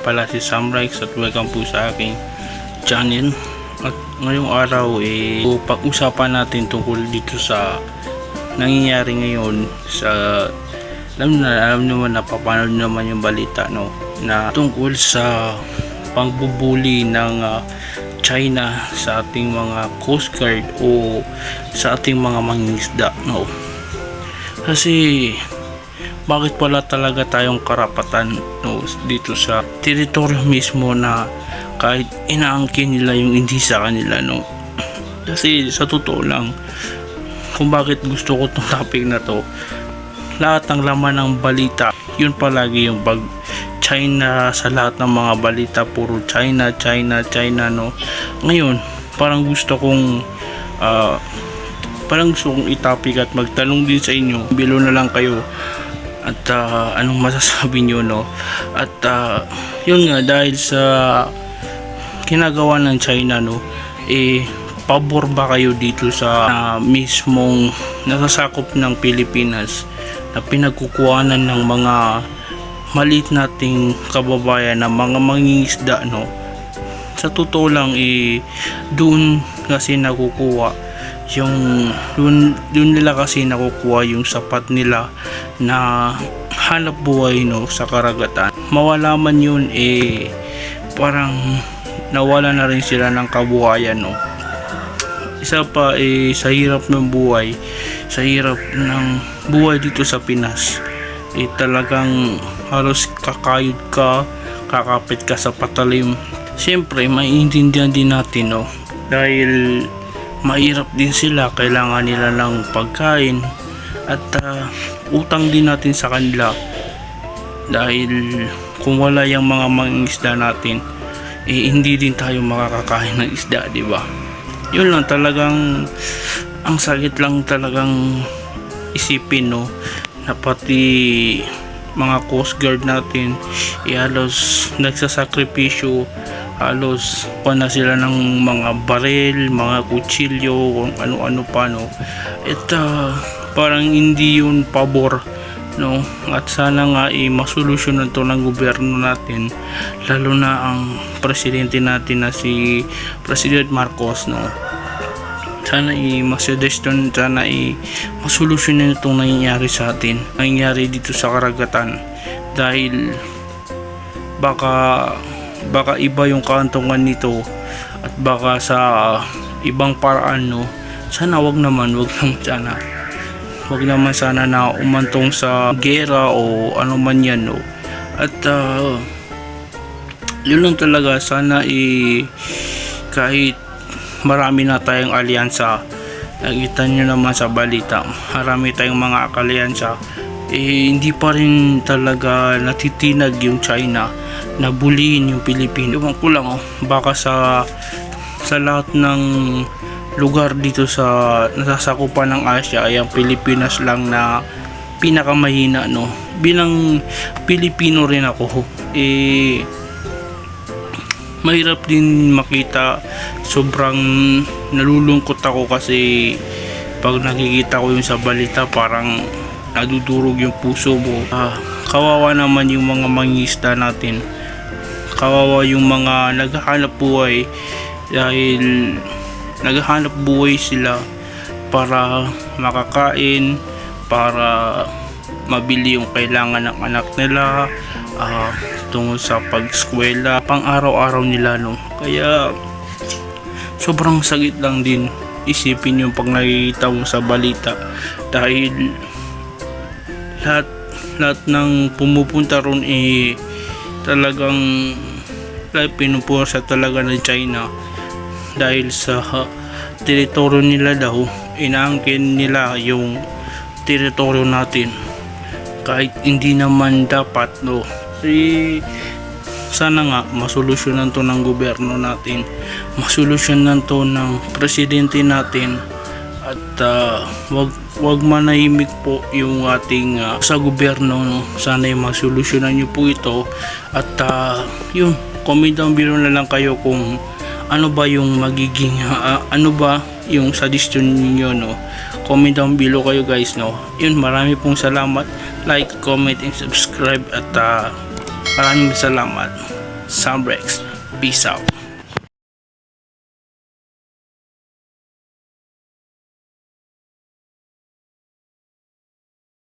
pala si Samrex at welcome po sa aking channel. At ngayong araw pag-usapan natin tungkol dito sa nangyayari ngayon sa alam naman, napapanood naman yung balita, no, na tungkol sa pangbubuli ng China sa ating mga Coast Guard o sa ating mga mangingisda, no. Kasi bakit pala talaga tayong karapatan, no, dito sa teritoryo mismo na kahit inaangkin nila yung hindi sa kanila, no. Kasi sa totoo lang, kung bakit gusto ko itong topic na to, lahat ng laman ng balita, yun palagi yung pag China. Sa lahat ng mga balita puro China, no. Ngayon parang gusto kong itapik at magtanong din sa inyo, bilo na lang kayo at anong masasabi nyo, no. At yun nga, dahil sa ginagawa ng China, no, pabor ba kayo dito sa mismong nasasakop ng Pilipinas na pinagkukuhanan ng mga maliit nating kababayan na mga mangingisda, no. Sa totoo lang, doon kasi nakukuha yung doon nila kasi nakukuha yung sapat nila na hanap buhay, no, sa karagatan. Mawala man yun, parang nawala na rin sila ng kabuhayan, no. Isa pa, sa hirap ng buhay, sa hirap ng buhay dito sa Pinas, talagang halos kakayod ka, kakapit ka sa patalim. Siyempre maiintindihan din natin, no, dahil mahirap din sila, kailangan nila ng pagkain at utang din natin sa kanila, dahil kung wala yung mga mangingisda natin, hindi din tayo makakakain ng isda, di ba? Yun lang, talagang ang sakit lang talagang isipin, no, na pati mga Coast Guard natin halos nagsasakripisyo, halos pa na sila ng mga baril, mga kutsilyo, kung ano-ano pa, no. At parang hindi yun pabor, no. At sana nga masolusyonan to ng gobyerno natin, lalo na ang presidente natin na si President Marcos, no. Sana masuggestion, sana masolusyonan itong nangyayari sa atin, nangyayari dito sa karagatan, dahil baka iba yung kaantungan nito at baka sa ibang paraan, no. Sana wag naman sana na umantong sa gera o ano man yan, no. At yun lang talaga, sana kahit marami na tayong alyansa, nakita nyo naman sa balita, marami tayong mga alyansa, hindi pa rin talaga natitinag yung China na buliin yung Pilipinas. Ewan ko lang, baka sa lahat ng lugar dito sa nasasakupan ng Asia ay ang Pilipinas lang na pinakamahina, no. Bilang Pilipino rin ako, mahirap din makita. Sobrang nalulungkot ako kasi pag nakikita ko yung sa balita, parang nadudurog yung puso mo. Kawawa naman yung mga mangingisda natin, kawawa yung mga naghahanap buhay, dahil naghahanap buhay sila para makakain, para mabili yung kailangan ng anak nila, tungkol sa pag-eskwela, pang araw-araw nila, no. Kaya sobrang sakit lang din isipin yung pag nakikita mo sa balita, dahil lahat ng pumupunta ron talagang pinupuwersa talaga ng China, dahil sa teritoryo nila daw, inaangkin nila yung teritoryo natin kahit hindi naman dapat, no. Sana nga masolusyonan to ng gobyerno natin, masolusyonan to ng presidente natin, at wag manahimik po yung ating sa gobyerno, no. Sana masolusyonan nyo po ito, at yun, comment down below na lang kayo kung ano ba yung magiging ano ba yung suggestion niyo, no. Comment down below kayo, guys, no. Yun, marami pong salamat, like, comment and subscribe, at maraming salamat. Sombrex. Peace out.